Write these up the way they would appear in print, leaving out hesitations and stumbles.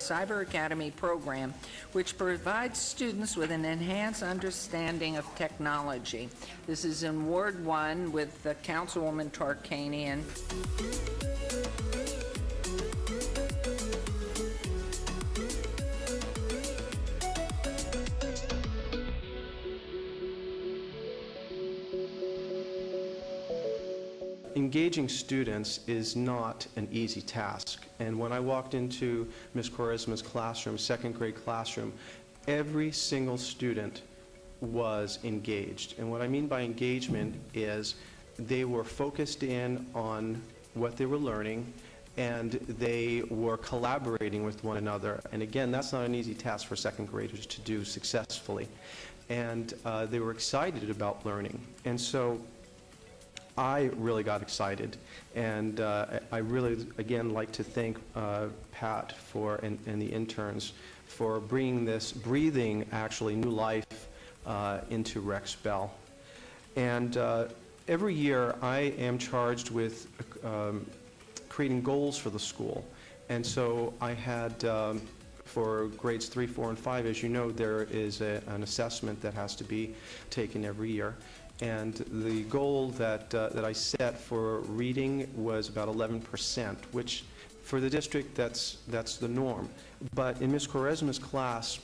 Cyber Academy program, which provides students with an enhanced understanding of technology. This is in Ward 1 with Councilwoman Tarkanian. Engaging students is not an easy task. And when I walked into Ms. Quaresma's classroom, second grade classroom, every single student was engaged. And what I mean by engagement is they were focused in on what they were learning, and they were collaborating with one another. And again, that's not an easy task for second graders to do successfully. And they were excited about learning. And so I really got excited, and I really, again, like to thank Pat and the interns for breathing actually new life into Rex Bell. And every year I am charged with creating goals for the school. And so I had, for grades 3, 4, and 5, as you know, there is an assessment that has to be taken every year. And the goal that I set for reading was about 11%, which for the district, that's the norm. But in Ms. Quaresma's class,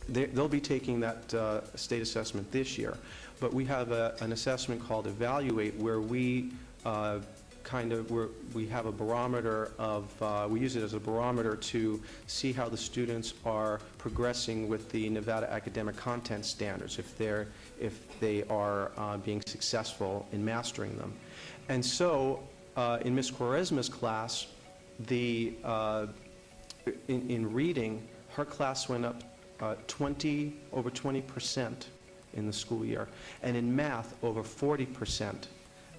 they'll be taking that state assessment this year. But we have an assessment called Evaluate, where we we have a barometer of, we use it as a barometer to see how the students are progressing with the Nevada academic content standards, if they are being successful in mastering them. And so in Ms. Quaresma's class, in reading, her class went up over 20% in the school year, and in math over 40%.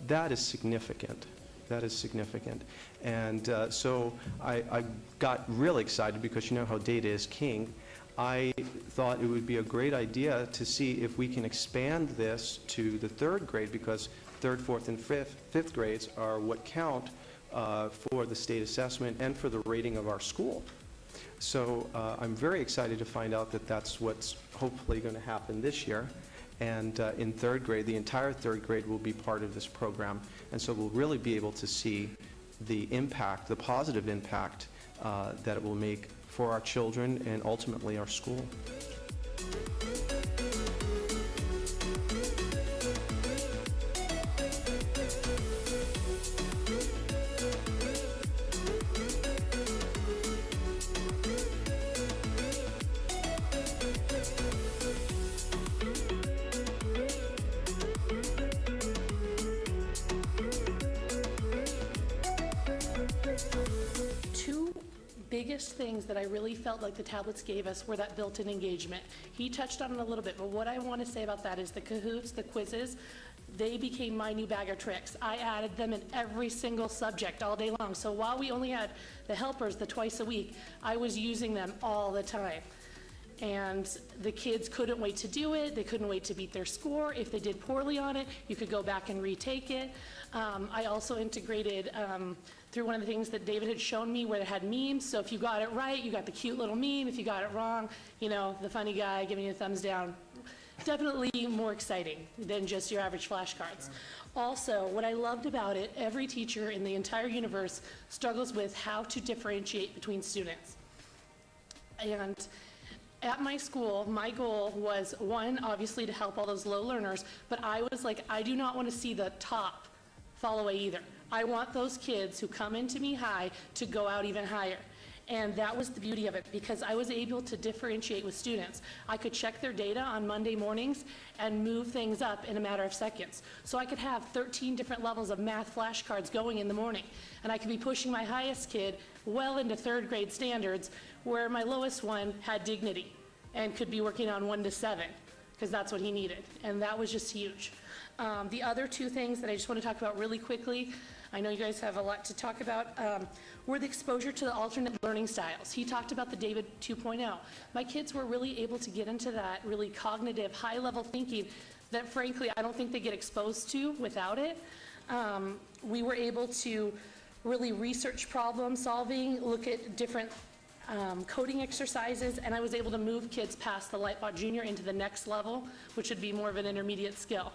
That is significant. That is significant. And so I got really excited, because you know how data is king. I thought it would be a great idea to see if we can expand this to the third grade, because third, fourth, and fifth grades are what count for the state assessment and for the rating of our school. So I'm very excited to find out that that's what's hopefully going to happen this year. And in third grade, the entire third grade will be part of this program. And so we'll really be able to see the impact, the positive impact that it will make for our children and ultimately our school. Biggest things that I really felt like the tablets gave us were that built-in engagement. He touched on it a little bit, but what I want to say about that is the Kahoots, the quizzes, they became my new bag of tricks. I added them in every single subject all day long. So while we only had the helpers the twice a week, I was using them all the time. And the kids couldn't wait to do it. They couldn't wait to beat their score. If they did poorly on it, you could go back and retake it. I also integrated through one of the things that David had shown me, where it had memes. So if you got it right, you got the cute little meme. If you got it wrong, you know, the funny guy giving you a thumbs down. Definitely more exciting than just your average flashcards. Also, what I loved about it, every teacher in the entire universe struggles with how to differentiate between students. And at my school, my goal was, one, obviously to help all those low learners, but I was like, I do not want to see the top fall away either. I want those kids who come into me high to go out even higher. And that was the beauty of it, because I was able to differentiate with students. I could check their data on Monday mornings and move things up in a matter of seconds. So I could have 13 different levels of math flashcards going in the morning. And I could be pushing my highest kid well into third grade standards, where my lowest one had dignity and could be working on 1 to 7, because that's what he needed. And that was just huge. The other two things that I just want to talk about really quickly, I know you guys have a lot to talk about, were the exposure to the alternate learning styles. He talked about the David 2.0. My kids were really able to get into that really cognitive, high-level thinking that, frankly, I don't think they get exposed to without it. We were able to really research problem solving, look at different coding exercises, and I was able to move kids past the Lightbot Junior into the next level, which would be more of an intermediate skill.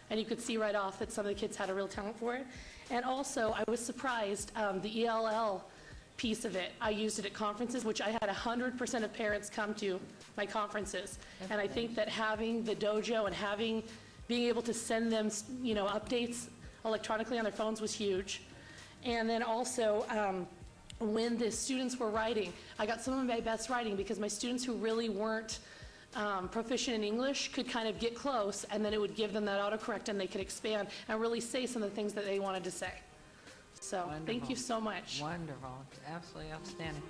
And you could see right off that some of the kids had a real talent for it. And also, I was surprised, the ELL piece of it, I used it at conferences, which I had 100% of parents come to my conferences. And I think that having the dojo and being able to send them, you know, updates electronically on their phones was huge. And then also, when the students were writing, I got some of my best writing because my students who really weren't proficient in English could kind of get close, and then it would give them that autocorrect and they could expand and really say some of the things that they wanted to say. So, thank you so much. Wonderful. Absolutely outstanding.